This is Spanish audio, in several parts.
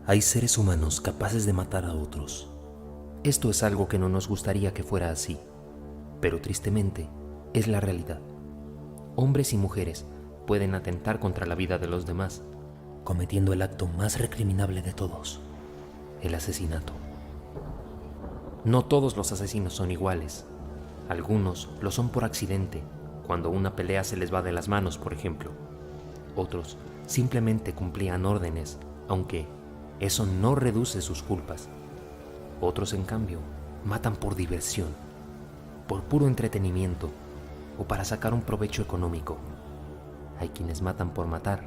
Hay seres humanos capaces de matar a otros. Esto es algo que no nos gustaría que fuera así, pero tristemente es la realidad. Hombres y mujeres pueden atentar contra la vida de los demás, cometiendo el acto más recriminable de todos, el asesinato. No todos los asesinos son iguales. Algunos lo son por accidente, cuando una pelea se les va de las manos, por ejemplo. Otros simplemente cumplían órdenes, aunque eso no reduce sus culpas. Otros, en cambio, matan por diversión, por puro entretenimiento o para sacar un provecho económico. Hay quienes matan por matar,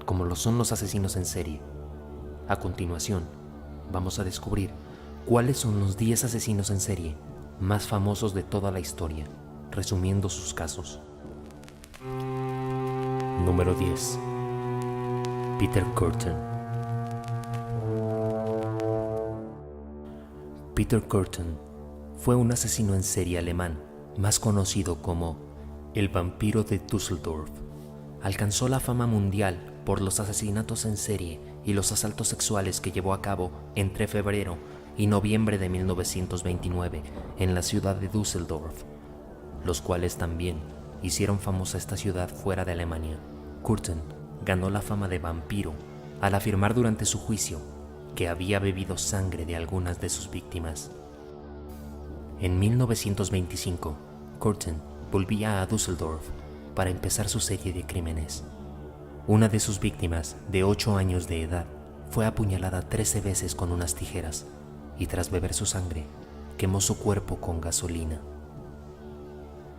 como lo son los asesinos en serie. A continuación, vamos a descubrir cuáles son los 10 asesinos en serie más famosos de toda la historia, resumiendo sus casos. Número 10. Peter Kürten. Peter Kürten fue un asesino en serie alemán, más conocido como el vampiro de Düsseldorf. Alcanzó la fama mundial por los asesinatos en serie y los asaltos sexuales que llevó a cabo entre febrero y noviembre de 1929 en la ciudad de Düsseldorf, los cuales también hicieron famosa esta ciudad fuera de Alemania. Kürten ganó la fama de vampiro al afirmar durante su juicio que había bebido sangre de algunas de sus víctimas. En 1925, Kürten volvía a Düsseldorf para empezar su serie de crímenes. Una de sus víctimas, de 8 años de edad, fue apuñalada 13 veces con unas tijeras y tras beber su sangre, quemó su cuerpo con gasolina.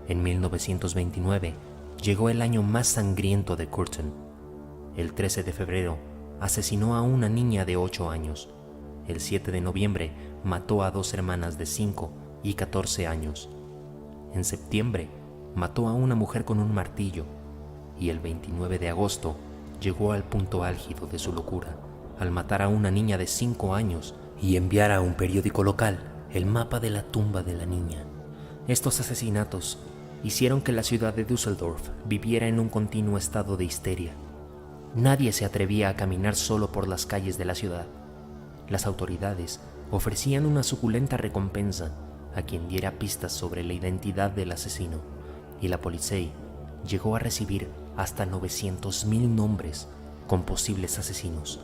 En 1929 llegó el año más sangriento de Kürten. El 13 de febrero asesinó a una niña de 8 años. El 7 de noviembre mató a 2 hermanas de 5 y 14 años. En septiembre mató a una mujer con un martillo y el 29 de agosto llegó al punto álgido de su locura al matar a una niña de 5 años y enviar a un periódico local el mapa de la tumba de la niña. Estos asesinatos hicieron que la ciudad de Düsseldorf viviera en un continuo estado de histeria. Nadie se atrevía a caminar solo por las calles de la ciudad. Las autoridades ofrecían una suculenta recompensa a quien diera pistas sobre la identidad del asesino, y la Polizei llegó a recibir hasta 900.000 nombres con posibles asesinos.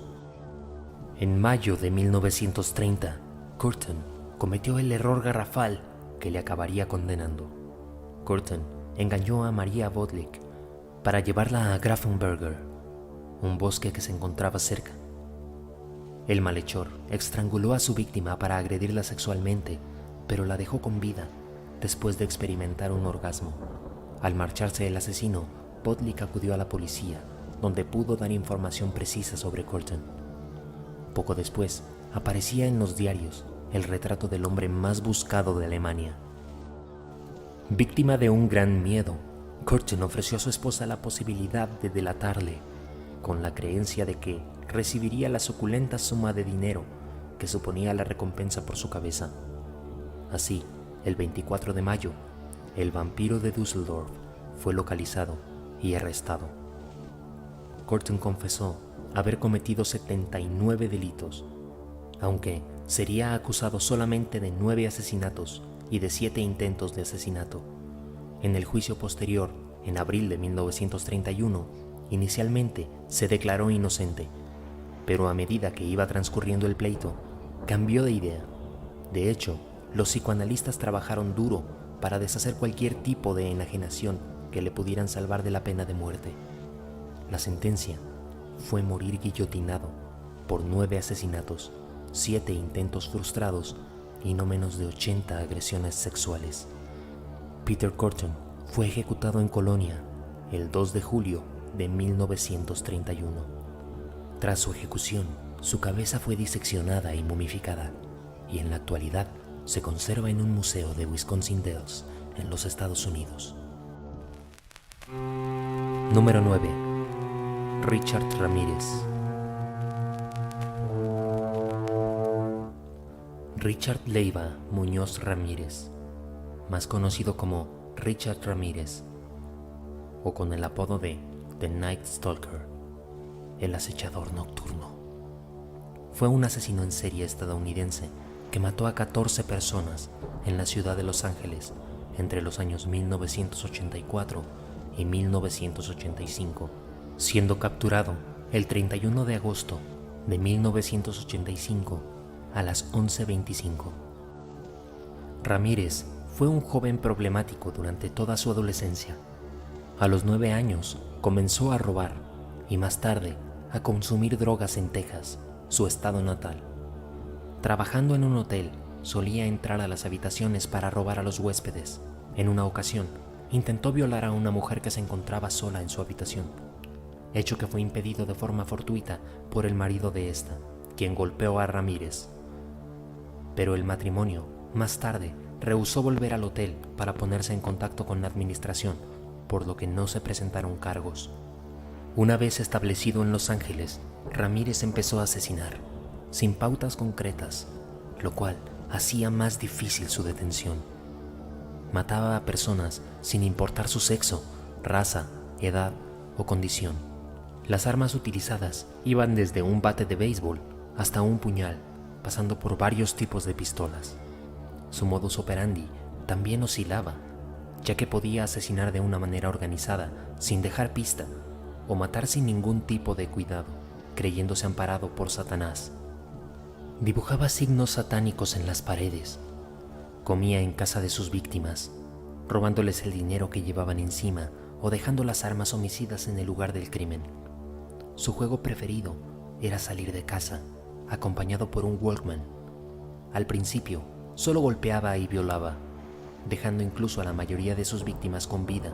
En mayo de 1930, Kürten cometió el error garrafal que le acabaría condenando. Kürten engañó a Maria Bodlik para llevarla a Grafenberger, un bosque que se encontraba cerca. El malhechor estranguló a su víctima para agredirla sexualmente, pero la dejó con vida después de experimentar un orgasmo. Al marcharse el asesino, Bodlik acudió a la policía, donde pudo dar información precisa sobre Kürten. Poco después, aparecía en los diarios el retrato del hombre más buscado de Alemania. Víctima de un gran miedo, Kürten ofreció a su esposa la posibilidad de delatarle, con la creencia de que recibiría la suculenta suma de dinero que suponía la recompensa por su cabeza. Así, el 24 de mayo, el vampiro de Düsseldorf fue localizado y arrestado. Kürten confesó haber cometido 79 delitos, aunque sería acusado solamente de 9 asesinatos y de 7 intentos de asesinato. En el juicio posterior, en abril de 1931, inicialmente se declaró inocente, pero a medida que iba transcurriendo el pleito, cambió de idea. De hecho, los psicoanalistas trabajaron duro para deshacer cualquier tipo de enajenación que le pudieran salvar de la pena de muerte. La sentencia fue morir guillotinado por 9 asesinatos, 7 intentos frustrados y no menos de 80 agresiones sexuales. Peter Kürten fue ejecutado en Colonia el 2 de julio de 1931. Tras su ejecución, su cabeza fue diseccionada y momificada, y en la actualidad se conserva en un museo de Wisconsin Dells, en los Estados Unidos. Número 9. Richard Ramírez. Richard Leiva Muñoz Ramírez, más conocido como Richard Ramírez, o con el apodo de The Night Stalker, el acechador nocturno. fue un asesino en serie estadounidense que mató a 14 personas en la ciudad de Los Ángeles entre los años 1984 y 1985, siendo capturado el 31 de agosto de 1985 a las 11:25. Ramírez fue un joven problemático durante toda su adolescencia. A los 9 años comenzó a robar y más tarde a consumir drogas en Texas, su estado natal. Trabajando en un hotel, solía entrar a las habitaciones para robar a los huéspedes. En una ocasión, intentó violar a una mujer que se encontraba sola en su habitación, hecho que fue impedido de forma fortuita por el marido de esta, quien golpeó a Ramírez. Pero el matrimonio, más tarde, rehusó volver al hotel para ponerse en contacto con la administración, por lo que no se presentaron cargos. Una vez establecido en Los Ángeles, Ramírez empezó a asesinar, sin pautas concretas, lo cual hacía más difícil su detención. Mataba a personas sin importar su sexo, raza, edad o condición. Las armas utilizadas iban desde un bate de béisbol hasta un puñal, pasando por varios tipos de pistolas. Su modus operandi también oscilaba, ya que podía asesinar de una manera organizada, sin dejar pista, o matar sin ningún tipo de cuidado, creyéndose amparado por Satanás. Dibujaba signos satánicos en las paredes. Comía en casa de sus víctimas, robándoles el dinero que llevaban encima o dejando las armas homicidas en el lugar del crimen. Su juego preferido era salir de casa, acompañado por un Walkman. Al principio, solo golpeaba y violaba, dejando incluso a la mayoría de sus víctimas con vida,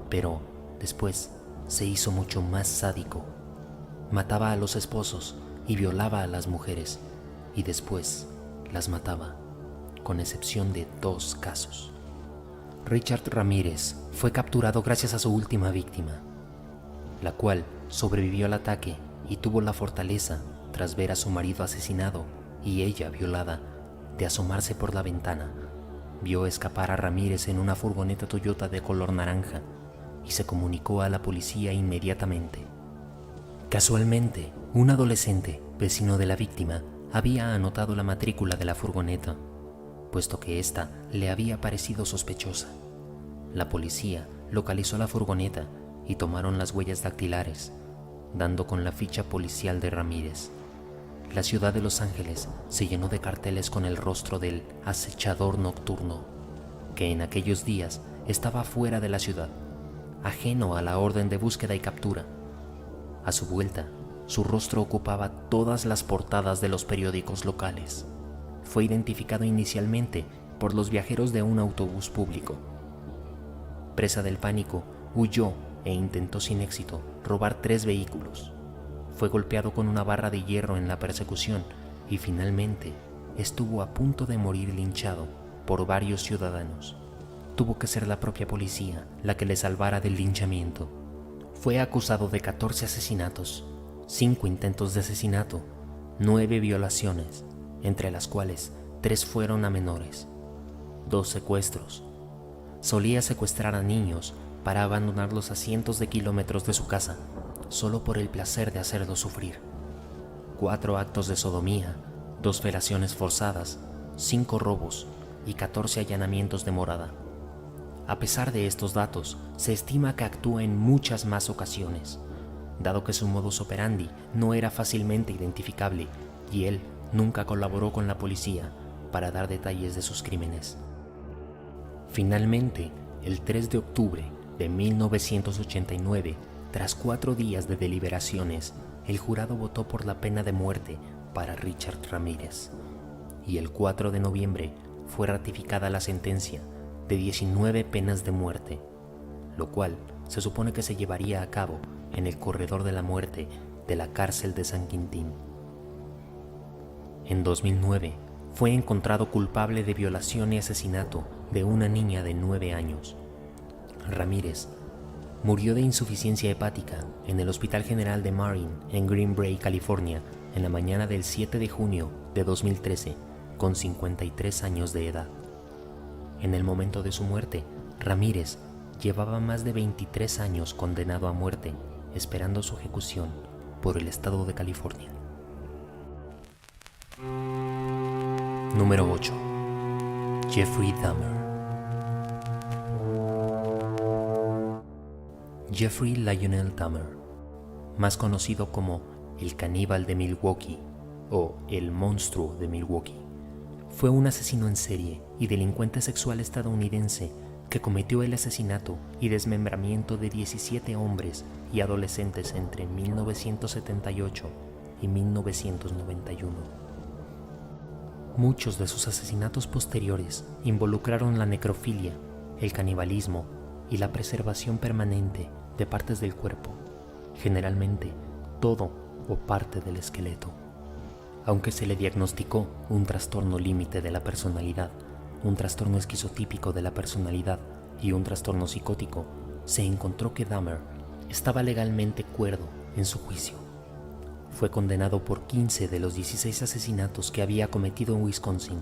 pero después se hizo mucho más sádico. Mataba a los esposos y violaba a las mujeres, y después las mataba, con excepción de 2 casos. Richard Ramírez fue capturado gracias a su última víctima, la cual sobrevivió al ataque y tuvo la fortaleza, tras ver a su marido asesinado y ella violada, de asomarse por la ventana. Vio escapar a Ramírez en una furgoneta Toyota de color naranja y se comunicó a la policía inmediatamente. Casualmente, un adolescente, vecino de la víctima, había anotado la matrícula de la furgoneta, puesto que ésta le había parecido sospechosa. La policía localizó la furgoneta y tomaron las huellas dactilares, dando con la ficha policial de Ramírez. La ciudad de Los Ángeles se llenó de carteles con el rostro del acechador nocturno, que en aquellos días estaba fuera de la ciudad, ajeno a la orden de búsqueda y captura. A su vuelta, su rostro ocupaba todas las portadas de los periódicos locales. Fue identificado inicialmente por los viajeros de un autobús público. Presa del pánico, huyó e intentó sin éxito robar 3 vehículos. Fue golpeado con una barra de hierro en la persecución y finalmente estuvo a punto de morir linchado por varios ciudadanos. Tuvo que ser la propia policía la que le salvara del linchamiento. Fue acusado de 14 asesinatos, 5 intentos de asesinato, 9 violaciones, entre las cuales 3 fueron a menores, 2 secuestros. Solía secuestrar a niños para abandonarlos a cientos de kilómetros de su casa, solo por el placer de hacerlos sufrir. 4 actos de sodomía, 2 felaciones forzadas, 5 robos y 14 allanamientos de morada. A pesar de estos datos, se estima que actúa en muchas más ocasiones, dado que su modus operandi no era fácilmente identificable y él nunca colaboró con la policía para dar detalles de sus crímenes. Finalmente, el 3 de octubre de 1989, tras 4 días de deliberaciones, el jurado votó por la pena de muerte para Richard Ramírez, y el 4 de noviembre fue ratificada la sentencia de 19 penas de muerte, lo cual se supone que se llevaría a cabo en el corredor de la muerte de la cárcel de San Quintín. En 2009 fue encontrado culpable de violación y asesinato de una niña de 9 años. Ramírez murió de insuficiencia hepática en el Hospital General de Marin en Green Bay, California, en la mañana del 7 de junio de 2013, con 53 años de edad. En el momento de su muerte, Ramírez llevaba más de 23 años condenado a muerte, esperando su ejecución por el estado de California. Número 8. Jeffrey Dahmer. Jeffrey Lionel Dahmer, más conocido como el caníbal de Milwaukee o el monstruo de Milwaukee, fue un asesino en serie y delincuente sexual estadounidense que cometió el asesinato y desmembramiento de 17 hombres y adolescentes entre 1978 y 1991. Muchos de sus asesinatos posteriores involucraron la necrofilia, el canibalismo y la preservación permanente de partes del cuerpo, generalmente todo o parte del esqueleto. Aunque se le diagnosticó un trastorno límite de la personalidad, un trastorno esquizotípico de la personalidad y un trastorno psicótico, se encontró que Dahmer estaba legalmente cuerdo en su juicio. Fue condenado por 15 de los 16 asesinatos que había cometido en Wisconsin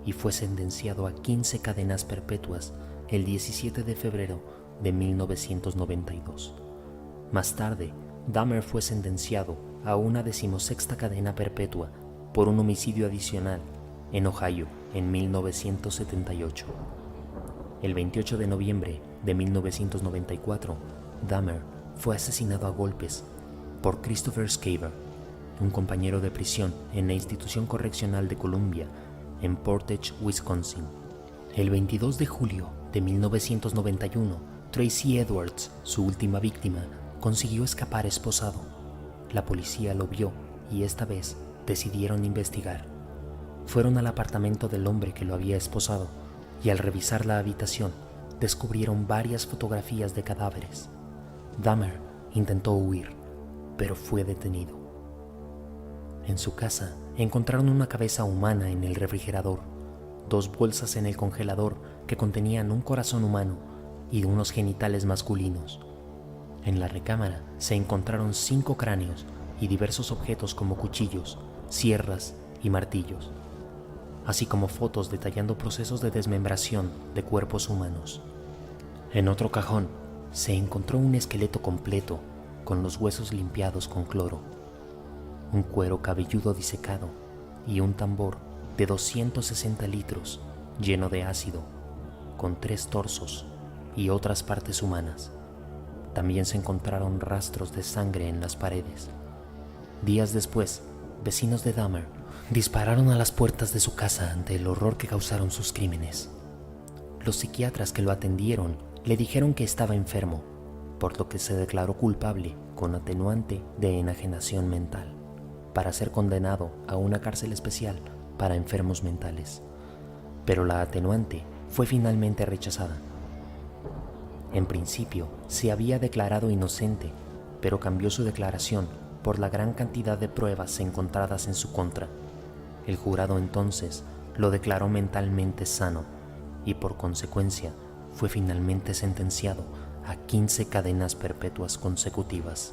y fue sentenciado a 15 cadenas perpetuas el 17 de febrero de 1992. Más tarde, Dahmer fue sentenciado a una 16ª cadena perpetua por un homicidio adicional en Ohio en 1978. El 28 de noviembre de 1994, Dahmer fue asesinado a golpes por Christopher Schaefer, un compañero de prisión en la institución correccional de Columbia en Portage, Wisconsin. El 22 de julio de 1991, Tracy Edwards, su última víctima, consiguió escapar esposado. La policía lo vio y esta vez decidieron investigar. Fueron al apartamento del hombre que lo había esposado y al revisar la habitación descubrieron varias fotografías de cadáveres. Dahmer intentó huir, pero fue detenido. En su casa encontraron una cabeza humana en el refrigerador, 2 bolsas en el congelador que contenían un corazón humano y unos genitales masculinos. En la recámara se encontraron 5 cráneos y diversos objetos como cuchillos, sierras y martillos, así como fotos detallando procesos de desmembración de cuerpos humanos. En otro cajón se encontró un esqueleto completo con los huesos limpiados con cloro, un cuero cabelludo disecado y un tambor de 260 litros lleno de ácido, con 3 torsos y otras partes humanas. También se encontraron rastros de sangre en las paredes. Días después, vecinos de Dahmer dispararon a las puertas de su casa ante el horror que causaron sus crímenes. Los psiquiatras que lo atendieron le dijeron que estaba enfermo, por lo que se declaró culpable con atenuante de enajenación mental, para ser condenado a una cárcel especial para enfermos mentales. Pero la atenuante fue finalmente rechazada. En principio, se había declarado inocente, pero cambió su declaración por la gran cantidad de pruebas encontradas en su contra. El jurado entonces lo declaró mentalmente sano y por consecuencia fue finalmente sentenciado a 15 cadenas perpetuas consecutivas.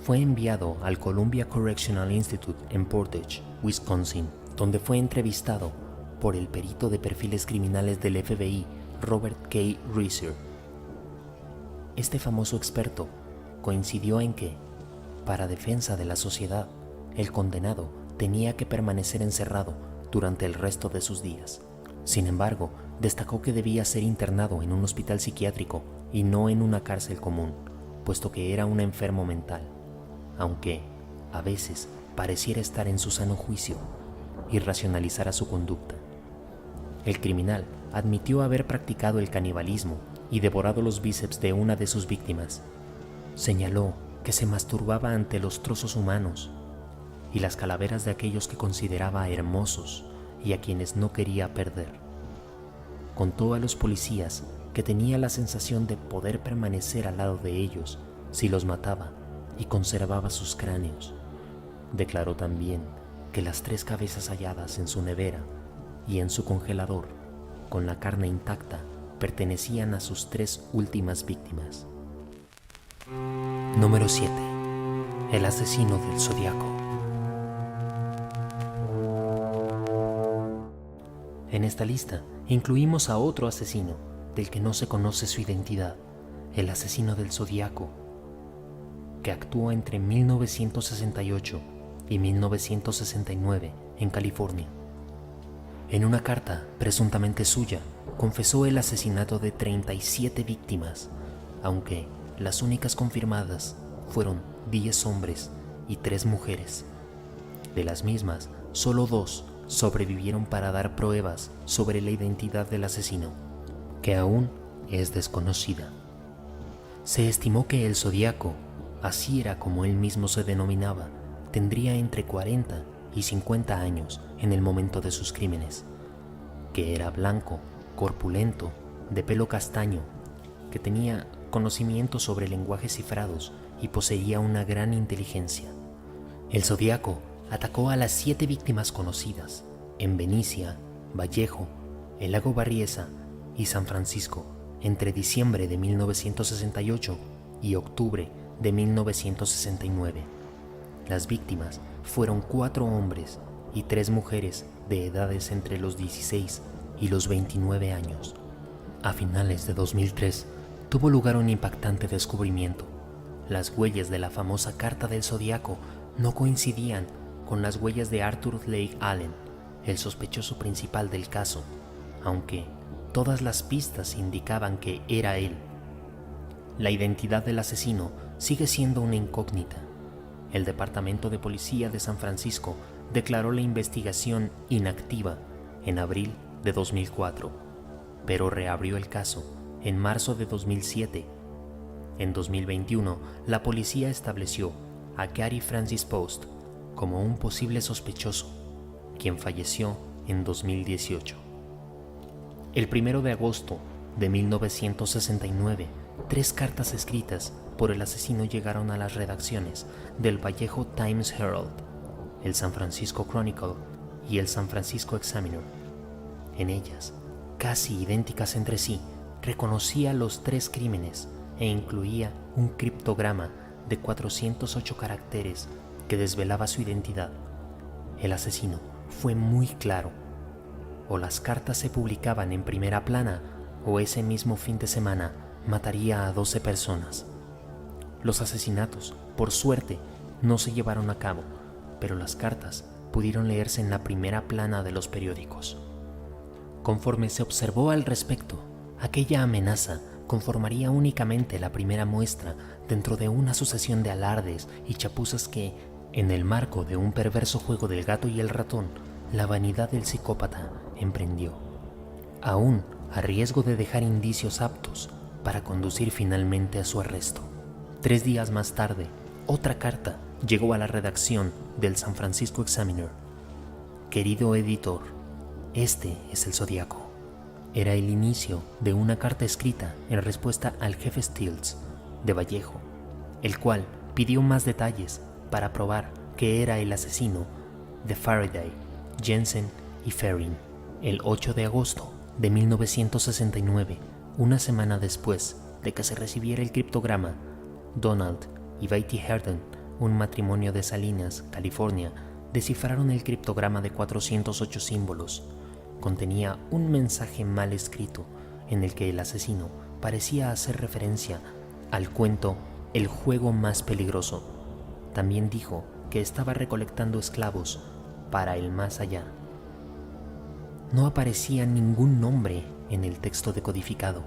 Fue enviado al Columbia Correctional Institute en Portage, Wisconsin, donde fue entrevistado por el perito de perfiles criminales del FBI, Robert K. Reeser. Este famoso experto coincidió en que, para defensa de la sociedad, el condenado tenía que permanecer encerrado durante el resto de sus días. Sin embargo, destacó que debía ser internado en un hospital psiquiátrico y no en una cárcel común, puesto que era un enfermo mental, aunque, a veces, pareciera estar en su sano juicio y racionalizara su conducta. El criminal admitió haber practicado el canibalismo y devorado los bíceps de una de sus víctimas. Señaló que se masturbaba ante los trozos humanos y las calaveras de aquellos que consideraba hermosos y a quienes no quería perder. Contó a los policías que tenía la sensación de poder permanecer al lado de ellos si los mataba y conservaba sus cráneos. Declaró también que las 3 cabezas halladas en su nevera y en su congelador, con la carne intacta, pertenecían a sus 3 últimas víctimas. Número 7. El asesino del Zodiaco. En esta lista incluimos a otro asesino del que no se conoce su identidad, el asesino del Zodiaco, que actuó entre 1968 y 1969 en California. En una carta presuntamente suya, confesó el asesinato de 37 víctimas, aunque las únicas confirmadas fueron 10 hombres y 3 mujeres. De las mismas, solo 2 sobrevivieron para dar pruebas sobre la identidad del asesino, que aún es desconocida. Se estimó que el Zodíaco, así era como él mismo se denominaba, tendría entre 40 y 50 años en el momento de sus crímenes, que era blanco, corpulento, de pelo castaño, que tenía conocimiento sobre lenguajes cifrados y poseía una gran inteligencia. El Zodíaco atacó a las 7 víctimas conocidas en Benicia, Vallejo, el lago Barriesa y San Francisco entre diciembre de 1968 y octubre de 1969. Las víctimas fueron 4 hombres y 3 mujeres de edades entre los 16 y los 29 años. A finales de 2003 tuvo lugar un impactante descubrimiento. Las huellas de la famosa Carta del Zodíaco no coincidían con las huellas de Arthur Lake Allen, el sospechoso principal del caso, aunque todas las pistas indicaban que era él. La identidad del asesino sigue siendo una incógnita. El Departamento de Policía de San Francisco declaró la investigación inactiva en abril de 2004, pero reabrió el caso en marzo de 2007. En 2021, la policía estableció a Gary Francis Post como un posible sospechoso, quien falleció en 2018. El 1 de agosto de 1969, 3 cartas escritas por el asesino llegaron a las redacciones del Vallejo Times Herald, el San Francisco Chronicle y el San Francisco Examiner. En ellas, casi idénticas entre sí, reconocía los 3 crímenes e incluía un criptograma de 408 caracteres que desvelaba su identidad. El asesino fue muy claro: o las cartas se publicaban en primera plana o ese mismo fin de semana mataría a 12 personas. Los asesinatos, por suerte, no se llevaron a cabo, pero las cartas pudieron leerse en la primera plana de los periódicos. Conforme se observó al respecto, aquella amenaza conformaría únicamente la primera muestra dentro de una sucesión de alardes y chapuzas que, en el marco de un perverso juego del gato y el ratón, la vanidad del psicópata emprendió, aún a riesgo de dejar indicios aptos para conducir finalmente a su arresto. 3 días más tarde, otra carta llegó a la redacción del San Francisco Examiner. Querido editor, este es el Zodíaco. Era el inicio de una carta escrita en respuesta al jefe Stills de Vallejo, el cual pidió más detalles para probar que era el asesino de Faraday, Jensen y Ferrin. El 8 de agosto de 1969, una semana después de que se recibiera el criptograma, Donald y Betty Herndon, un matrimonio de Salinas, California, descifraron el criptograma de 408 símbolos. Contenía un mensaje mal escrito en el que el asesino parecía hacer referencia al cuento El juego más peligroso. También dijo que estaba recolectando esclavos para el más allá. No aparecía ningún nombre en el texto decodificado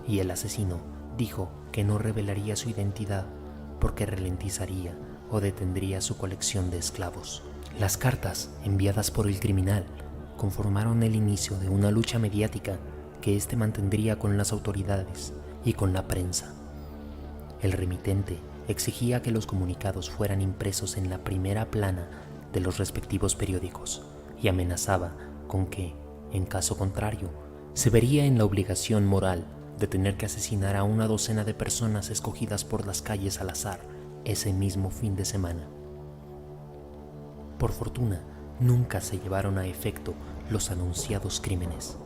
y el asesino dijo que no revelaría su identidad porque ralentizaría o detendría su colección de esclavos. Las cartas enviadas por el criminal conformaron el inicio de una lucha mediática que éste mantendría con las autoridades y con la prensa. El remitente exigía que los comunicados fueran impresos en la primera plana de los respectivos periódicos y amenazaba con que, en caso contrario, se vería en la obligación moral de tener que asesinar a una docena de personas escogidas por las calles al azar ese mismo fin de semana. Por fortuna, nunca se llevaron a efecto los anunciados crímenes.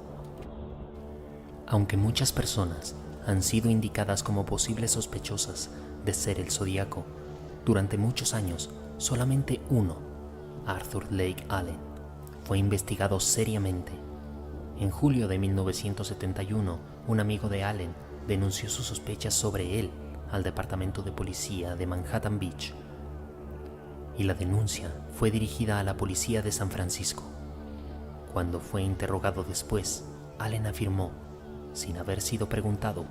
Aunque muchas personas han sido indicadas como posibles sospechosas de ser el Zodíaco, durante muchos años solamente uno, Arthur Lake Allen, fue investigado seriamente. En julio de 1971, un amigo de Allen denunció sus sospechas sobre él al Departamento de Policía de Manhattan Beach, y la denuncia fue dirigida a la policía de San Francisco. Cuando fue interrogado después, Allen afirmó, sin haber sido preguntado,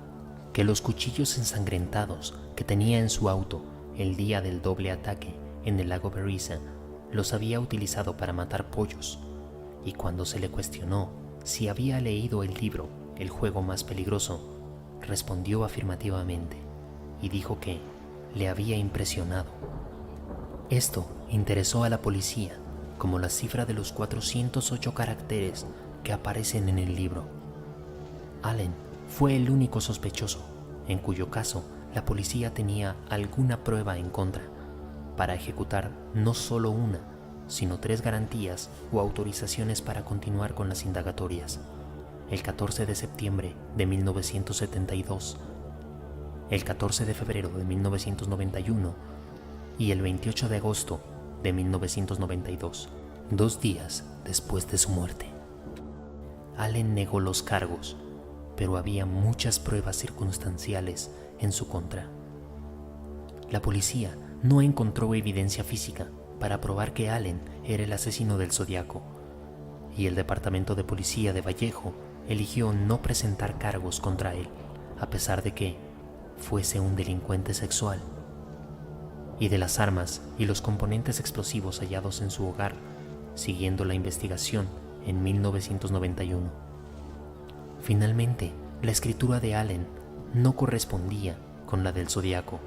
que los cuchillos ensangrentados que tenía en su auto el día del doble ataque en el lago Berryessa los había utilizado para matar pollos, y cuando se le cuestionó si había leído el libro El juego más peligroso, respondió afirmativamente y dijo que le había impresionado. Esto interesó a la policía, como la cifra de los 408 caracteres que aparecen en el libro. Allen fue el único sospechoso, en cuyo caso la policía tenía alguna prueba en contra, para ejecutar no solo una, sino 3 garantías o autorizaciones para continuar con las indagatorias. El 14 de septiembre de 1972, el 14 de febrero de 1991 y el 28 de agosto de 1992, 2 días después de su muerte. Allen negó los cargos, pero había muchas pruebas circunstanciales en su contra. La policía no encontró evidencia física para probar que Allen era el asesino del Zodiaco, y el Departamento de Policía de Vallejo eligió no presentar cargos contra él, a pesar de que fuese un delincuente sexual. Y de las armas y los componentes explosivos hallados en su hogar, siguiendo la investigación en 1991. Finalmente, la escritura de Allen no correspondía con la del Zodiaco.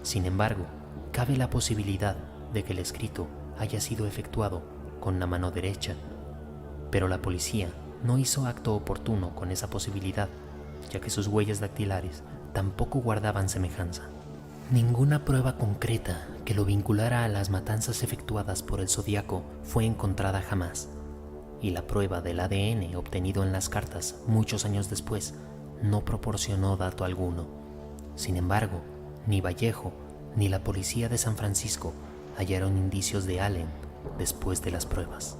Sin embargo, cabe la posibilidad de que el escrito haya sido efectuado con la mano derecha, pero la policía no hizo acto oportuno con esa posibilidad, ya que sus huellas dactilares tampoco guardaban semejanza. Ninguna prueba concreta que lo vinculara a las matanzas efectuadas por el Zodiaco fue encontrada jamás, y la prueba del ADN obtenido en las cartas muchos años después no proporcionó dato alguno. Sin embargo, ni Vallejo ni la policía de San Francisco hallaron indicios de Allen después de las pruebas.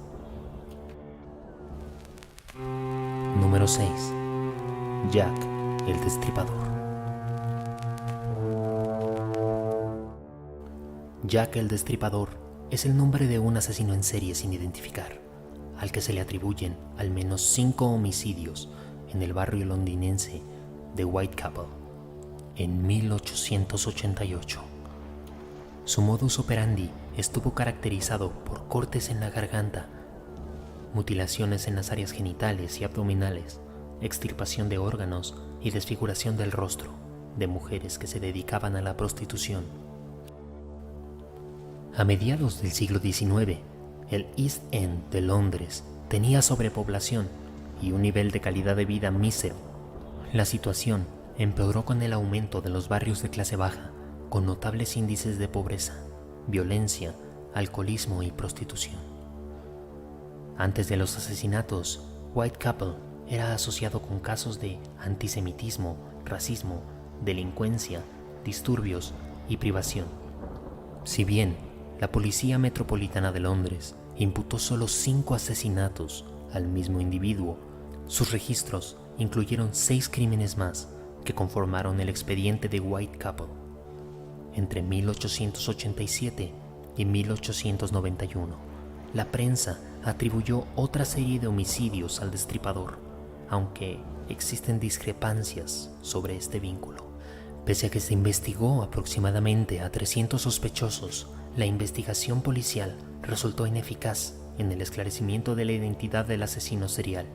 Número 6. Jack el Destripador. Jack el Destripador es el nombre de un asesino en serie sin identificar, al que se le atribuyen al menos 5 homicidios en el barrio londinense de Whitechapel en 1888. Su modus operandi estuvo caracterizado por cortes en la garganta, mutilaciones en las áreas genitales y abdominales, extirpación de órganos y desfiguración del rostro de mujeres que se dedicaban a la prostitución. A mediados del siglo XIX, el East End de Londres tenía sobrepoblación y un nivel de calidad de vida mísero. La situación empeoró con el aumento de los barrios de clase baja, con notables índices de pobreza, violencia, alcoholismo y prostitución. Antes de los asesinatos, Whitechapel era asociado con casos de antisemitismo, racismo, delincuencia, disturbios y privación. Si bien la Policía Metropolitana de Londres imputó solo 5 asesinatos al mismo individuo, sus registros incluyeron 6 crímenes más que conformaron el expediente de Whitechapel. Entre 1887 y 1891, la prensa atribuyó otra serie de homicidios al destripador, aunque existen discrepancias sobre este vínculo. Pese a que se investigó aproximadamente a 300 sospechosos, la investigación policial resultó ineficaz en el esclarecimiento de la identidad del asesino serial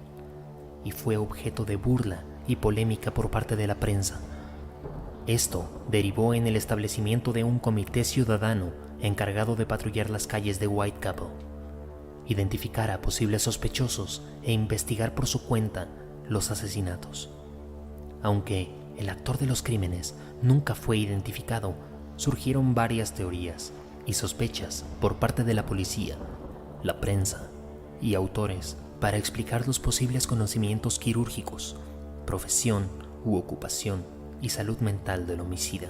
y fue objeto de burla y polémica por parte de la prensa. Esto derivó en el establecimiento de un comité ciudadano encargado de patrullar las calles de Whitechapel, identificar a posibles sospechosos e investigar por su cuenta los asesinatos. Aunque el actor de los crímenes nunca fue identificado, surgieron varias teorías y sospechas por parte de la policía, la prensa y autores para explicar los posibles conocimientos quirúrgicos, profesión u ocupación y salud mental del homicida.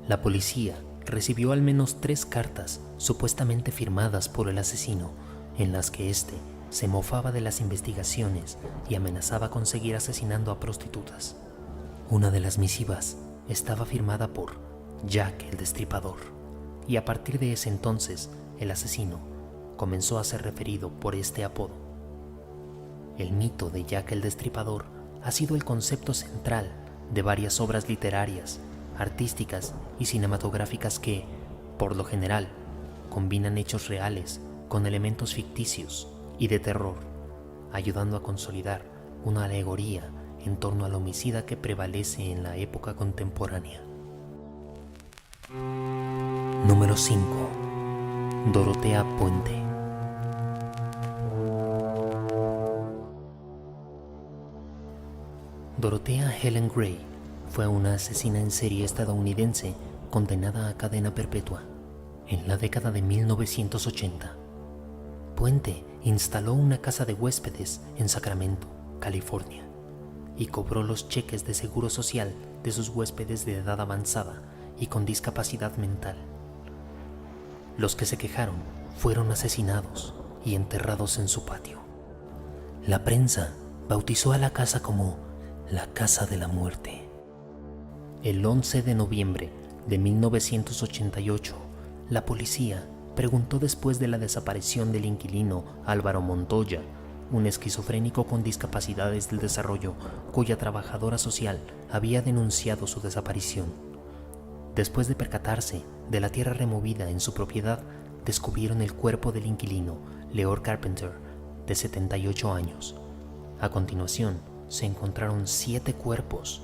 La policía recibió al menos 3 cartas supuestamente firmadas por el asesino, en las que éste se mofaba de las investigaciones y amenazaba con seguir asesinando a prostitutas. Una de las misivas estaba firmada por Jack el Destripador, y a partir de ese entonces el asesino comenzó a ser referido por este apodo. El mito de Jack el Destripador ha sido el concepto central de varias obras literarias, artísticas y cinematográficas que, por lo general, combinan hechos reales con elementos ficticios y de terror, ayudando a consolidar una alegoría en torno al homicida que prevalece en la época contemporánea. Número 5. Dorothea Puente. Dorothea Helen Gray fue una asesina en serie estadounidense condenada a cadena perpetua en la década de 1980. Puente instaló una casa de huéspedes en Sacramento, California, y cobró los cheques de seguro social de sus huéspedes de edad avanzada y con discapacidad mental. Los que se quejaron fueron asesinados y enterrados en su patio. La prensa bautizó a la casa como la Casa de la Muerte. El 11 de noviembre de 1988, la policía preguntó después de la desaparición del inquilino Álvaro Montoya, un esquizofrénico con discapacidades del desarrollo cuya trabajadora social había denunciado su desaparición. Después de percatarse de la tierra removida en su propiedad, descubrieron el cuerpo del inquilino, Leor Carpenter, de 78 años. A continuación, se encontraron 7 cuerpos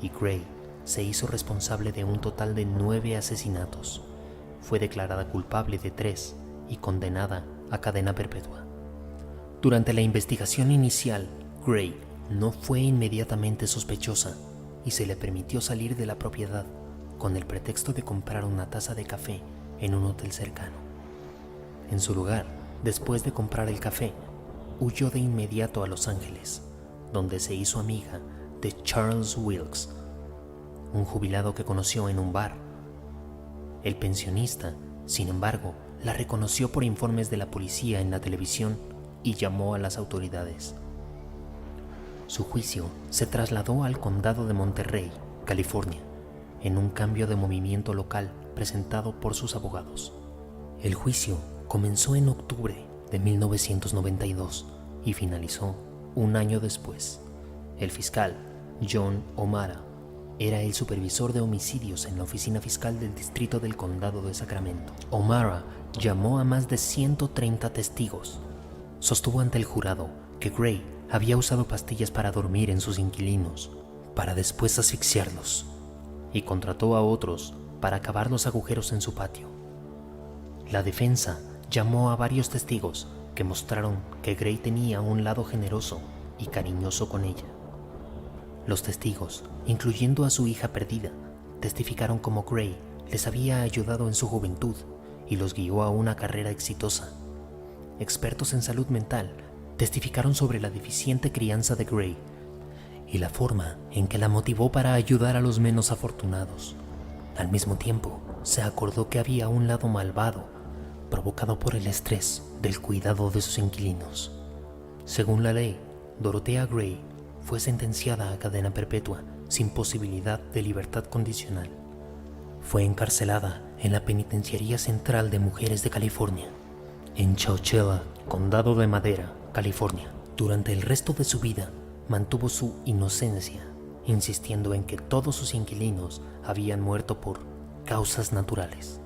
y Gray se hizo responsable de un total de 9 asesinatos. Fue declarada culpable de 3 y condenada a cadena perpetua. Durante la investigación inicial, Gray no fue inmediatamente sospechosa y se le permitió salir de la propiedad con el pretexto de comprar una taza de café en un hotel cercano. En su lugar, después de comprar el café, huyó de inmediato a Los Ángeles, donde se hizo amiga de Charles Wilkes, un jubilado que conoció en un bar. El pensionista, sin embargo, la reconoció por informes de la policía en la televisión y llamó a las autoridades. Su juicio se trasladó al condado de Monterrey, California, en un cambio de movimiento local presentado por sus abogados. El juicio comenzó en octubre de 1992 y finalizó un año después. El fiscal, John O'Mara, era el supervisor de homicidios en la oficina fiscal del distrito del condado de Sacramento. O'Mara llamó a más de 130 testigos. Sostuvo ante el jurado que Gray había usado pastillas para dormir en sus inquilinos, para después asfixiarlos, y contrató a otros para cavar los agujeros en su patio. La defensa llamó a varios testigos que mostraron que Gray tenía un lado generoso y cariñoso con ella. Los testigos, incluyendo a su hija perdida, testificaron cómo Gray les había ayudado en su juventud y los guió a una carrera exitosa. Expertos en salud mental testificaron sobre la deficiente crianza de Gray y la forma en que la motivó para ayudar a los menos afortunados. Al mismo tiempo, se acordó que había un lado malvado, provocado por el estrés del cuidado de sus inquilinos. Según la ley, Dorothea Gray fue sentenciada a cadena perpetua sin posibilidad de libertad condicional. Fue encarcelada en la Penitenciaría Central de Mujeres de California, en Chowchilla, Condado de Madera, California. Durante el resto de su vida, mantuvo su inocencia, insistiendo en que todos sus inquilinos habían muerto por causas naturales.